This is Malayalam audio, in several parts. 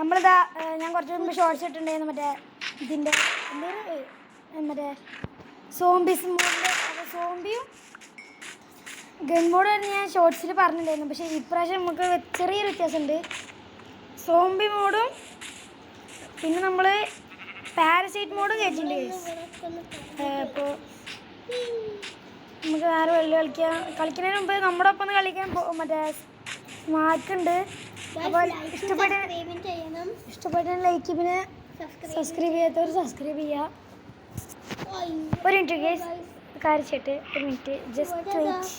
നമ്മളിതാ ഞാൻ കുറച്ച് മുമ്പ് ഷോർട്സ് ഇട്ടിട്ടുണ്ടായിരുന്നു മറ്റേ ഇതിൻ്റെ മറ്റേ സോംബീസ് മോഡിൻ്റെ സോംബിയും ഗൺ മോഡ് ഞാൻ ഷോർട്സിൽ പറഞ്ഞിട്ടുണ്ടായിരുന്നു. പക്ഷേ ഇപ്രാവശ്യം നമുക്ക് ചെറിയൊരു വ്യത്യാസമുണ്ട്. സോംബി മോഡും പിന്നെ നമ്മൾ പാരസൈറ്റ് മോഡും കയറ്റിട്ടുണ്ട്. അപ്പോൾ നമുക്ക് വേറെ വെള്ളി കളിക്കുന്നതിന് മുമ്പ് നമ്മുടെ ഒപ്പം കളിക്കാൻ മറ്റേ സ്മാർക്കുണ്ട്. അപ്പോൾ ഇഷ്ടപ്പെട്ട ലൈക്ക് പിന്നെ സബ്സ്ക്രൈബ് ചെയ്യാത്തവർ സബ്സ്ക്രൈബ് ചെയ്യുക. ഒരു മിനിറ്റ് ഗൈസ് കാണിച്ചിട്ട് ഒരു മിനിറ്റ് ജസ്റ്റ് വെയിറ്റ്.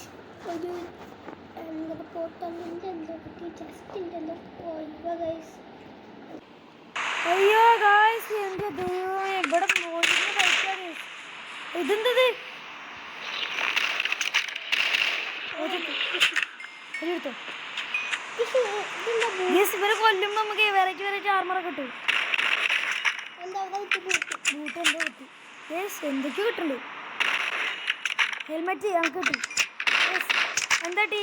അയ്യോ ഗൈസ് എൻ്റെ ദൈവം ഇവിടെ മോദിനെ കളിക്കാൻ ഇതെന്തത് എടുത്തോ. ഇവരെ കൊല്ലുമ്പോൾ നമുക്ക് വെറൈറ്റി ആർമറൊക്കെ കിട്ടും. ബൂട്ട് എന്തോ കിട്ടി എന്തൊക്കെയോ കിട്ടുന്നുണ്ട്. ഹെൽമെറ്റ് ഞങ്ങൾക്ക് കിട്ടും. എന്താ ടീ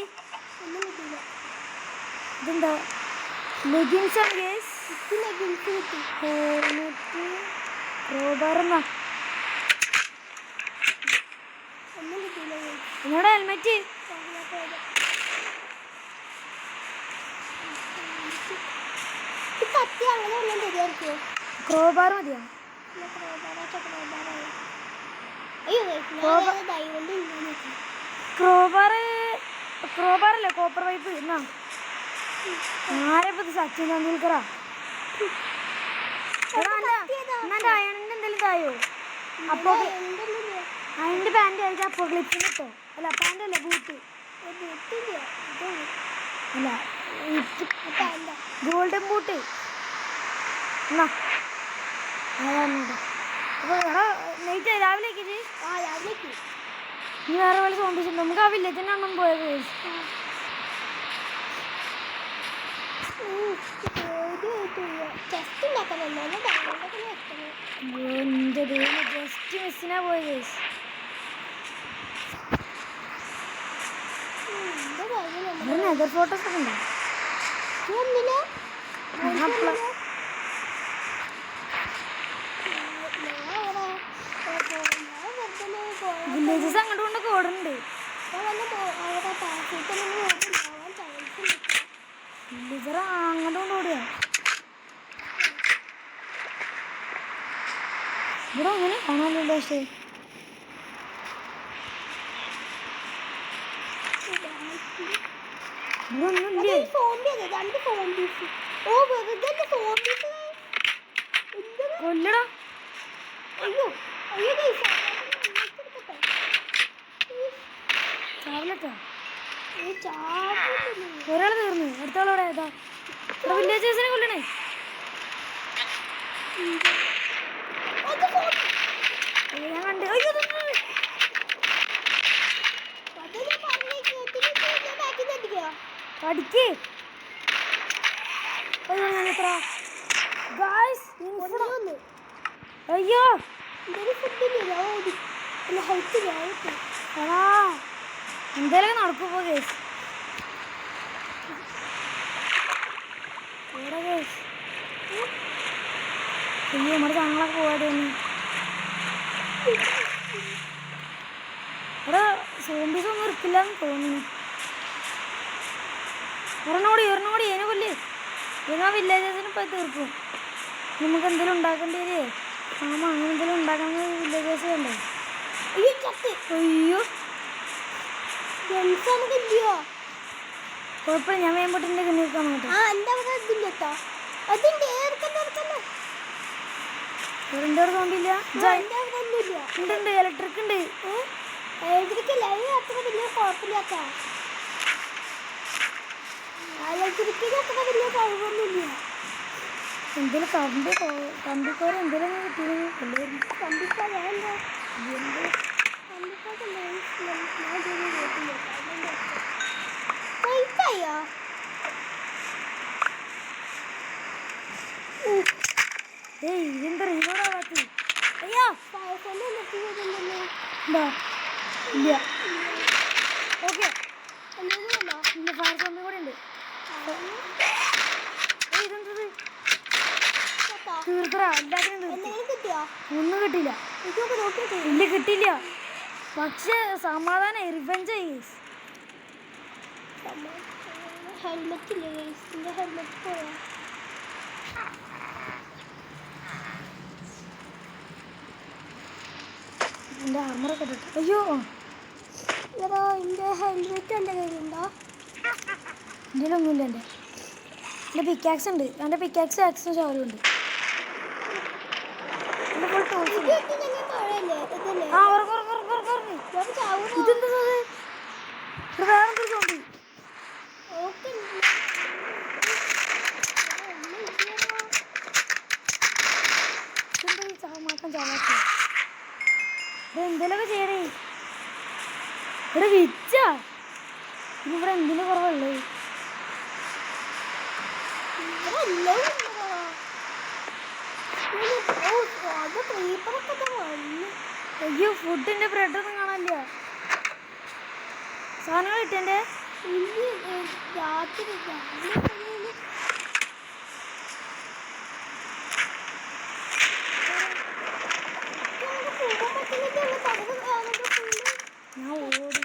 ഇതെന്താ ലെഗിൻസ് ആണ് ഗേസ്. ഹെൽമെറ്റ് റോബാറെന്നാ നിങ്ങളുടെ ഹെൽമെറ്റ് ക്രോബാർ മതിയോ? ക്രോബാറല്ലേ കോപ്പർ പൈപ്പ് എന്നാ ആരെപ്പത് സച്ചിൻ തെണ്ടുൽക്കറാ. എന്നാ അയണിൻ്റെ എന്തെങ്കിലും തായോ? അപ്പോൾ അയണിൻ്റെ പാൻറ് ആയിട്ട് അപ്പോൾ ക്ലിപ്പിന് കിട്ടോ? അല്ല പാൻറ് അല്ല ബൂട്ട് അല്ല ഗോൾഡൻ ബൂട്ട് എന്നാ അതാണ്. അപ്പോൾ എടാ നൈറ്റ് രാവിലേക്ക് ഇനി വേറെ പോലെ തോന്നിച്ചിട്ടുണ്ട്. നമുക്ക് ആ വില്ലേജിൻ്റെ അണ്ണം പോയത് എൻ്റെ ദൈവം ജസ്റ്റ് മിസ്സിനാ പോയത്. നെതർ ഫോട്ടോസ് ഒക്കെ ഉണ്ടോ? വില്ലേജസ് അങ്ങോട്ട് കൊണ്ടൊക്കെ ഓടുന്നുണ്ട്. വില്ലേജർ അങ്ങോട്ട് കൊണ്ട് ഓടുക. ഇവിടെ അങ്ങനെ കാണാനില്ല. പക്ഷേ കൊല്ലടാ. ഒരാൾ തീർന്നു. അടുത്താളോടെ ഏതാ വില്ലേജേഴ്സിനെ കൊല്ലണേ. ഞാൻ കണ്ട് പഠിക്ക് അയ്യോ എന്തേലൊക്കെ നടക്കുമ്പോ കേസ് അയ്യോ നമ്മുടെ സാധനങ്ങളൊക്കെ പോകാതെ ഇവിടെ സോംബീസ് ഒന്നും ഇരിക്കില്ലെന്ന് തോന്നുന്നു. ഒരെണ്ണോടി ഏനെ കൊല്ലേ ആ വില്ലേജസിന് ഇപ്പം തീർക്കും. നമുക്ക് എന്തെങ്കിലും ഉണ്ടാക്കേണ്ടി വരേ അങ്ങനെ എന്തെങ്കിലും ഉണ്ടാക്കണമെങ്കിൽ വില്ലേജേഴ്സ് വേണ്ടേ? അയ്യോ കുഴപ്പമില്ല. ഞാൻ വേമ്പോട്ടിൻ്റെ കിണിക്കാൻ ഉണ്ട്. തോന്നില്ല. ഉണ്ട് ഇലക്ട്രിക് ഉണ്ട്. എന്തെങ്കിലും കമ്പിക്കോര എന്തെങ്കിലും കിട്ടിയിരുന്നു. ഏയ് ഇതെന്താ റീലോഡാവാത്ത? അയ്യോ ഇല്ല. ഓക്കെ ഇല്ല ഫയർ സോമ്പി കൂടെ ഉണ്ട്. ഇതെന്തത് തീർത്തടാ എല്ലാത്തിനും തീർത്തു. എന്തെങ്കിലും കിട്ടിയോ? ഒന്നും കിട്ടിയില്ല. ഇതൊക്കെ നോക്കിയിട്ട് ഇല്ല കിട്ടിയില്ല. പക്ഷെ സമാധാനം റിവെഞ്ച് ആയി. ഹെൽമെറ്റ് ഇല്ലേ ഗൈസ്? എൻ്റെ ഹെൽമെറ്റ് പോയാ എൻ്റെ ആർമറൊക്കെ ഇട്ടിട്ട്. അയ്യോ എടാ എൻ്റെ ഹെൽമെറ്റ് എൻ്റെ കയ്യിലുണ്ടോ? ഇതിലൊന്നുമില്ല. എൻ്റെ പിക്കാക്സ് ഉണ്ട്. എൻ്റെ പിക്കാക്സ് ആക്സും ഷവലും ഉണ്ട്. ഇതെന്താ വേറെന്തൊരു സോമ്പി. എന്തെങ്കിലുമൊക്കെ ചെയ്യണേ. ഇവിടെ വിറ്റാ ഇവിടെ എന്തിനു കുറവുള്ളത്? അയ്യോ ഫുഡിന്റെ ബ്രെഡൊന്നും കാണാനില്ല. സാധനങ്ങൾ കിട്ടിയേ രാത്രി ഞാൻ ഓടി.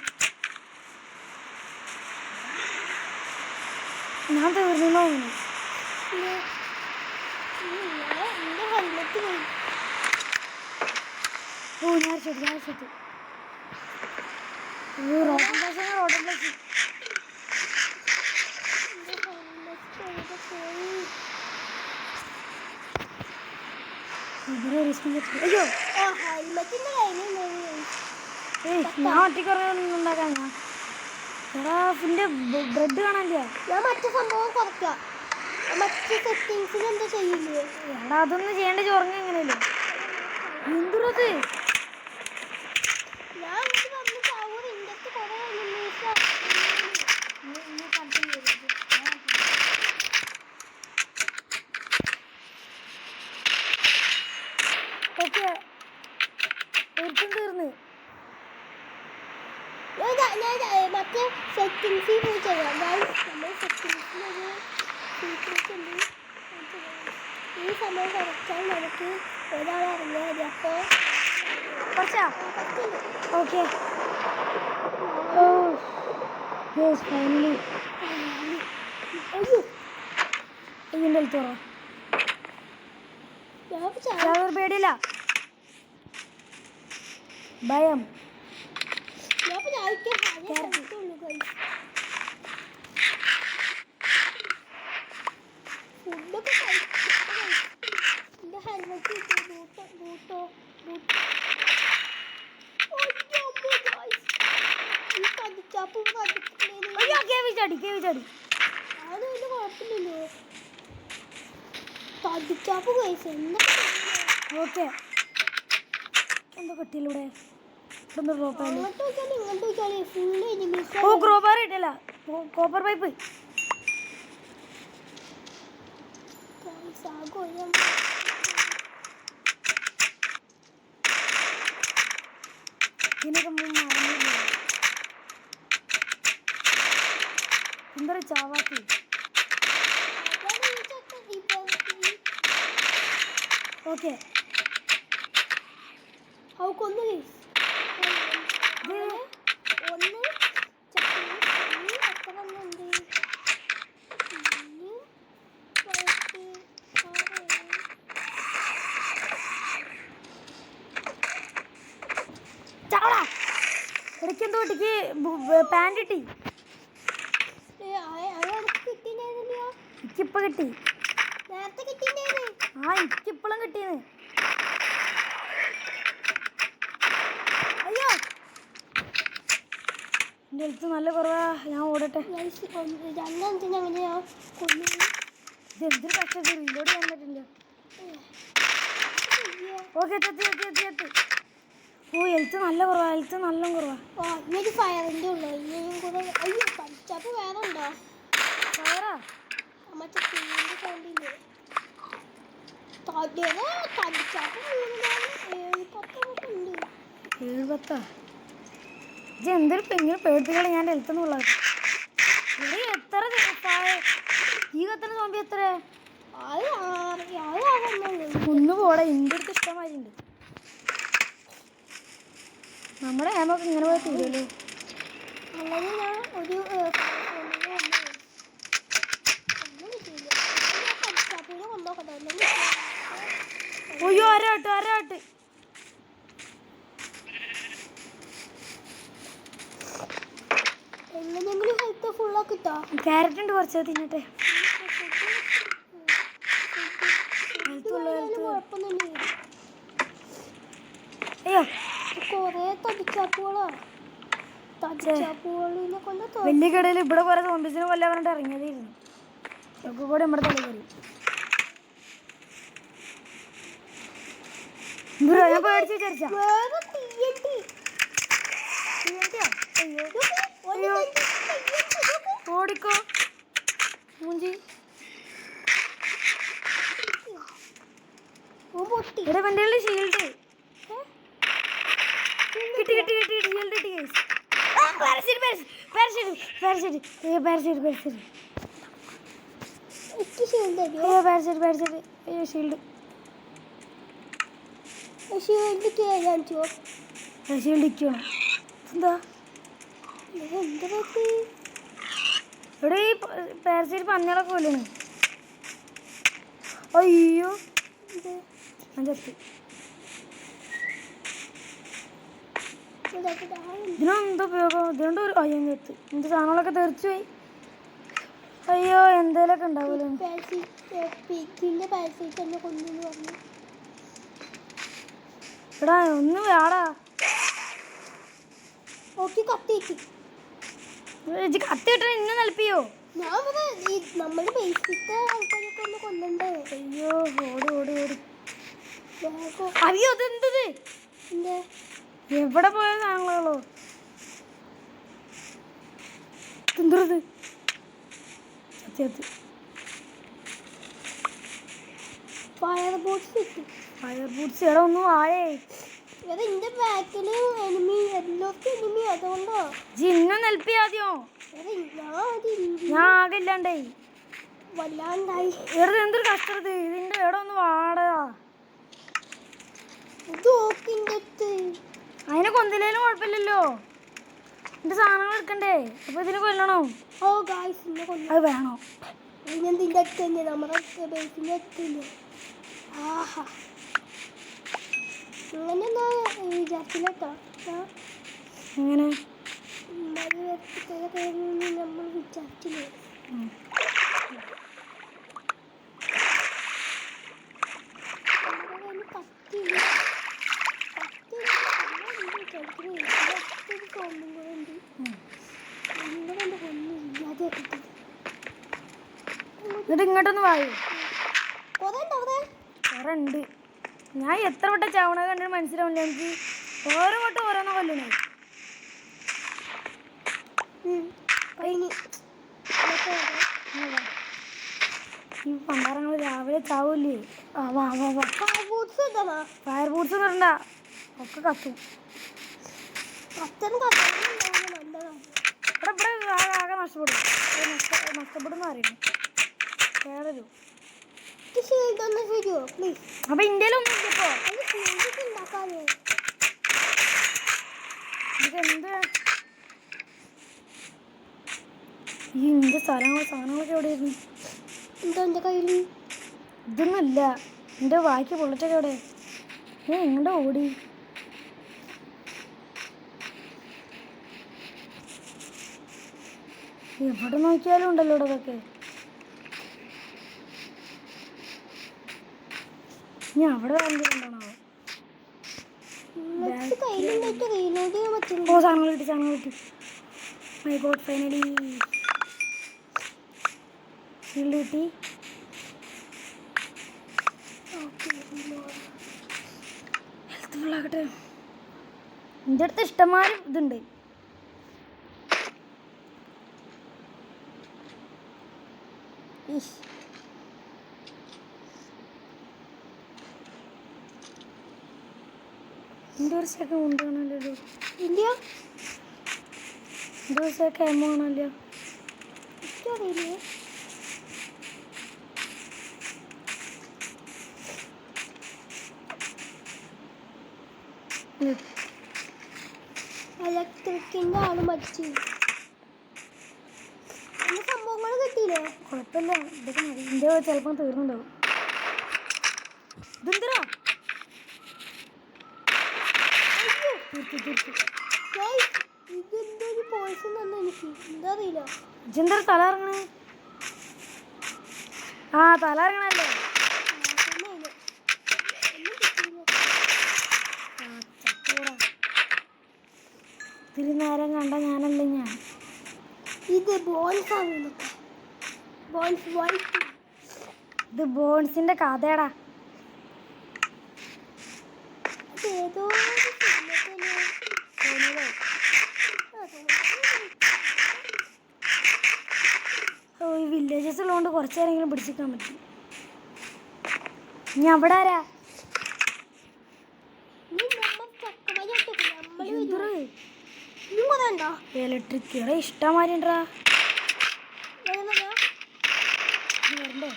ഞാൻ തീർന്നോ? ഹെൽമെറ്റ് ഓ ഞാൻ ശരി റോഡൻ പ്ലേസ് അയ്യോ ഹെൽമെറ്റിന്റെ കയ്യിൽ ഞാൻ ഒറ്റയ്ക്ക് ഉണ്ടാക്കാൻ എടാ പിന്നെ ബ്രെഡ് കാണാനില്ല. ഞാൻ മറ്റു സംഭവം കുറയ്ക്കാം. മറ്റു സെറ്റിങ്സിൽ എന്താ ചെയ്യില്ലേ? എടാ അതൊന്നും ചെയ്യേണ്ട ചോറങ്ങ എങ്ങനെയല്ലേ? എന്തുള്ളത് ഞാൻ ഓക്കെ തീർന്ന് മറ്റേ സെറ്റിങ്സിൽ പോയി ചെയ്യാം. നമ്മൾ സെറ്റിങ്സിലൊരു ഫീച്ചേഴ്സ് ഉണ്ട്. ഈ സമയം കുറച്ചാൽ നമുക്ക് ഒരാൾ അറിഞ്ഞാൽ മതി. അപ്പോൾ കുറച്ചാ ഓക്കെ. ഫൈനലി അയ്യോ ഇതിൻ്റെ അടുത്തോറോ പേടിയില്ല. ഭയം ഫുഡൊക്കെ എൻ്റെ ഹെൽമെറ്റ് ബൂട്ടോ ഈ കടിച്ചാപ്പ് ചാടി അത് വലിയ കുഴപ്പമില്ലല്ലോ. കടിച്ചാപ്പ് കഴിച്ചു എന്താ? ഓക്കെ എന്താ കട്ടിയിലൂടെ അങ്ങോട്ട് നോക്കിയാലും ഇങ്ങോട്ട് നോക്കിയാലും ഫുള്ള് എനിമീസ്. ഓ ക്രോബാർ ഇട്ടല്ല കോപ്പർ പൈപ്പ്. എന്തൊരു ചാവാത്തി. ഓക്കെ അവക്കൊന്ന് ഒന്ന് ചാടാ ഇടയ്ക്കെന്തോ കുട്ടിക്ക് പാൻറ് കിട്ടി. എനിക്കിപ്പോൾ കിട്ടി. നേരത്തെ കിട്ടിയില്ലേ? ആ എനിക്കിപ്പോഴും കിട്ടിയെന്ന്. അയ്യോ എൻ്റെ ഹെൽത്ത് നല്ല കുറവാ. ഞാൻ ഓടട്ടെ. രണ്ടഞ്ചിന് അങ്ങനെയാ കൊന്നു. ഇതെന്തൊരു കഷ്ടത്തിൽ റീലോഡ് ചെയ്യാൻ പറ്റില്ല. ഓക്കെ എത്തി. ഓ ഹെൽത്ത് നല്ല കുറവാ. ഇന്നൊരു ഫയറിൻ്റെ ഉള്ളു. ഇനിയും കൂടെ അയ്യോ കടിച്ചാപ്പ് വേറെ ഉണ്ടോ? ഫയറാ മറ്റേ തീൻ്റെ സൗണ്ടില്ലേ? കടിച്ചാപ്പ് 7-10 ഇത് എന്തൊരു പെങ്ങനെ പേടിപ്പിക്കണം. ഞാൻ ഹെൽത്തെന്നുള്ളത് എത്ര ഈ കത്തണ സോമ്പി എത്ര? അത് ഒന്ന് പോടെ, എൻ്റെ അടുത്ത് ഇഷ്ടമായി ഉണ്ട്. നമ്മുടെ ആമൊക്കെ ഇങ്ങനെ പോയി തീരുമല്ലോ. അങ്ങനെ ഞാൻ ഒരു അയ്യോ അരാട്ട് എങ്ങനെയെങ്കിലും ഹെൽത്ത് ഫുള്ളാക്കിട്ടോ. ക്യാരറ്റ് ഉണ്ട്, കുറച്ച് തിന്നട്ടെ. കുഴപ്പമൊന്നുമില്ല. അയ്യോ കൊറേ തടിച്ചാപ്പുകളിനെ കൊണ്ട് വലിയ കടയിൽ ഇവിടെ കുറെ സോംബീസിനെ കൊല്ലാൻ പറഞ്ഞിട്ട് ഇറങ്ങിയതായിരുന്നു. ഒക്കെ കൂടെ നമ്മുടെ തല കയറി. ഞാൻ പേടിച്ച് വിചാരിച്ചാ ഓടിക്കോ മൂഞ്ചി. ഇവിടെ വണ്ടികളുടെ ഷീൽഡ് കിട്ടി ഷീൽഡ് കിട്ടി. ഷീൽഡ് എന്താ ഇവിടെ ഈ പാരസൈറ്റ് പന്നികളൊക്കെ കൊല്ലണേ. അയ്യോ ഞാൻ ചത്തി. ഇതിനെന്താ ഉപയോഗം? ഇതുകൊണ്ട് ഒരു അയ്യോ ചത്ത്. എന്ത് സാധനങ്ങളൊക്കെ തെറിച്ചു പോയി. അയ്യോ എന്തേലൊക്കെ ഉണ്ടാവൂലോ. എടാ ഒന്ന് വേടാ. കത്തി കിട്ടാൻ ഇന്നെ നൽപ്പിയോ? നമ്മുടെ ബേസിത്തെ ആൾക്കാരൊക്കെ ഒന്ന് കൊല്ലണ്ടേ. അയ്യോ ഓടി അയ്യോ അതെന്തത്? എവിടെ പോയ സാധനങ്ങളോ തിന്തത് ഫയർ ബൂട്ട്സ് എടാ ഒന്നും ആയേ. എന്റെ ബാക്കില് എനിമി അതുകൊണ്ടോ ജിന്ന നെൽപ്പി ആദ്യം. ഞാൻ ആകെ ഇല്ലാണ്ടായി വല്ലാണ്ടായി. വെറുതെ എന്തൊരു കഷ്ടത്. ഇതിന്റെ എവിടെ ഒന്ന് വാടാ. അതിനെ കൊന്നില്ലേലും കുഴപ്പമില്ലല്ലോ. എന്റെ സാധനങ്ങൾ എടുക്കണ്ടേ? അപ്പൊ ഇതിനെ കൊല്ലണോ? അത് വേണോ? ഇതിന്റെ അടുത്ത് തന്നെ നമ്മുടെ ബേസിന്റെ അടുത്ത് തന്നെ. ആഹാ അങ്ങനെ വിചാരിച്ചില്ലട്ടോ. എങ്ങനെ നമ്മൾ വിചാരിച്ചില്ല. എന്നിട്ട് ഇങ്ങോട്ടൊന്ന് വായു. കുറെ ഉണ്ട്. ഞാൻ എത്ര വട്ടം ചവണ കണ്ടിട്ട് മനസ്സിലാവില്ല എനിക്ക്. ഓരോ വട്ടം ഓരോന്നോ കൊല്ലണേ. ഈ പണ്ടാരങ്ങൾ രാവിലെ ചാവൂല്ലേ? ഫയർ ബൂട്ട്സ് ഇടണ്ട, ഒക്കെ കത്തും. ഇവിടെ ആകെ നഷ്ടപ്പെടും. നഷ്ടപ്പെടുന്ന അറിയുന്നു വേറൊരു. അപ്പൊ ഇന്ത്യയിലൊന്നും ഇല്ലപ്പോ. ഇതെന്ത് ഈ ഇന്ത്യ സാധനങ്ങളൊക്കെ എവിടെയായിരുന്നു? എന്താ എൻ്റെ കയ്യിൽ? ഇതൊന്നുമില്ല. എൻ്റെ ബാക്കി ബുള്ളറ്റൊക്കെ എവിടെ? ഞാൻ എങ്ങോട്ട് ഓടി? എവിടെ നോക്കിയാലും ഉണ്ടല്ലോ ഇവിടെ ഇതൊക്കെ. ഇനി അവിടെ വേണ്ടിയിട്ടുണ്ടാണോ? ഓ സാധനങ്ങൾ കിട്ടി. മൈ ഗോഡ് ഫൈനലി ഷീൽഡ് കിട്ടി. ഹെൽത്ത് ഫുള്ളാക്കട്ടെ. എൻ്റെ അടുത്ത് ഇഷ്ടംമാതിരി ഇതുണ്ട്. എൻ്റെ ഒരു സെക്കൻഡ് കൊണ്ട് കാണാമല്ലോ. ഇന്ത്യ എൻ്റെ ഒരു സെക്കൻഡ് കാണാമല്ലോ. എനിക്കറിയില്ലേ. ഇലക്ട്രിക്കിന്റെ ആള് മരിച്ചു. പിന്നെ സംഭവങ്ങൾ കിട്ടിയില്ലേ? കുഴപ്പമില്ല, ഇതൊക്കെ മതി. ഇതിൻ്റെ ചിലപ്പോൾ തീർന്നുണ്ടാവും. ഇതെന്തിനാ ഇതെന്തൊരു പോയിസൺ തന്നെ എനിക്ക് എന്താ അറിയില്ല. ഇജെന്താ തല ഇറങ്ങണേ? ആ തല ഇറങ്ങണല്ലേ. ഇത്തിരി നേരം കണ്ട ഞാനല്ലേ ഞാൻ. ഇത് ബോൺസ് ആണ്. Bones white. ഇത് ബോൺസിന്റെ കഥയടാ. ഏതോ ഈ വില്ലേജസ് ഉള്ളതുകൊണ്ട് കുറച്ച് നേരമെങ്കിലും പിടിച്ചിരിക്കാൻ പറ്റും. ഇനി അവിടെ ആരാ? ഇലക്ട്രിക് ഇഷ്ടമാരി ഉണ്ടോ? വരണ്ടേ?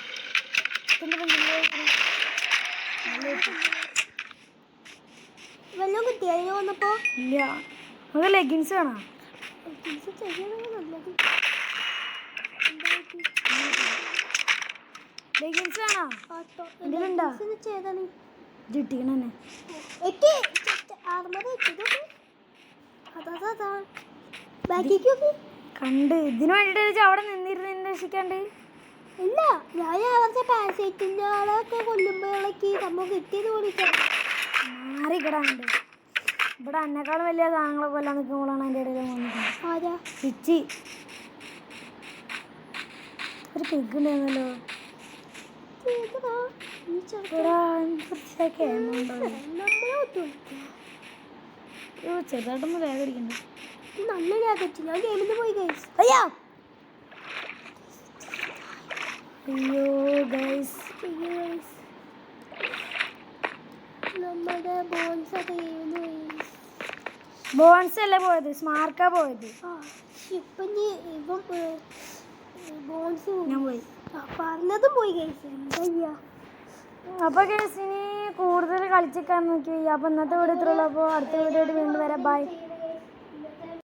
വെള്ളം കിട്ടിയ വന്നപ്പോ ഇല്ല. നമുക്ക് ലെഗിൻസ് വേണോ? നല്ലത് ലെഗിൻസ് വേണോ? ഇതിലുണ്ടോ? ചെയ്താണ് ജിട്ടിക്കണേ കണ്ട് ഇതിന് വേണ്ടിട്ട് അവിടെ നിന്നിരുന്ന് രക്ഷിക്കാണ്ട്. ഇല്ല, ഞാൻ അവരുടെ പാരസൈറ്റിന്റെ ആളൊക്കെ കൊല്ലുമ്പോഴേക്ക് സംഭവം കിട്ടിയെന്ന് വിളിക്കാം. മാറിക്കിടാണ്ട് ഇവിടെ എന്നെക്കാളും വലിയ സാധനങ്ങളെ കൊല്ലാൻ നിൽക്കുമ്പോഴാണ് അതിൻ്റെ ഇടയിൽ ആരാ പിച്ചി. ഒരു പിഗ് ഉണ്ടായിരുന്നല്ലോ. ചെറുതായിട്ടൊന്ന് വേഗടിക്കണ്ട. നല്ല ലാഗിച്ചു. ഞാൻ ഗെയിമിൽ പോയി ഗൈസ്. അയ്യോ അയ്യോ ഗൈസ്, നമ്മുടെ ബോൺസ് ബോൺസ് അല്ലേ പോയത്, സ്മാർക്കാ പോയത്. ഇപ്പം ബോൺസ് ഞാൻ പോയി പറഞ്ഞതും പോയി ഗൈസ്. എന്താ ചെയ്യാ? അപ്പോൾ ഗൈസ് ഇനി കൂടുതൽ കളിച്ചിക്കാൻ നോക്കി. അപ്പോൾ ഇന്നത്തെ വീഡിയോ ഇത്രയുള്ളൂ. അപ്പോൾ അടുത്ത വീഡിയോ ആയിട്ട് വീണ്ടും വരാം. ബൈ.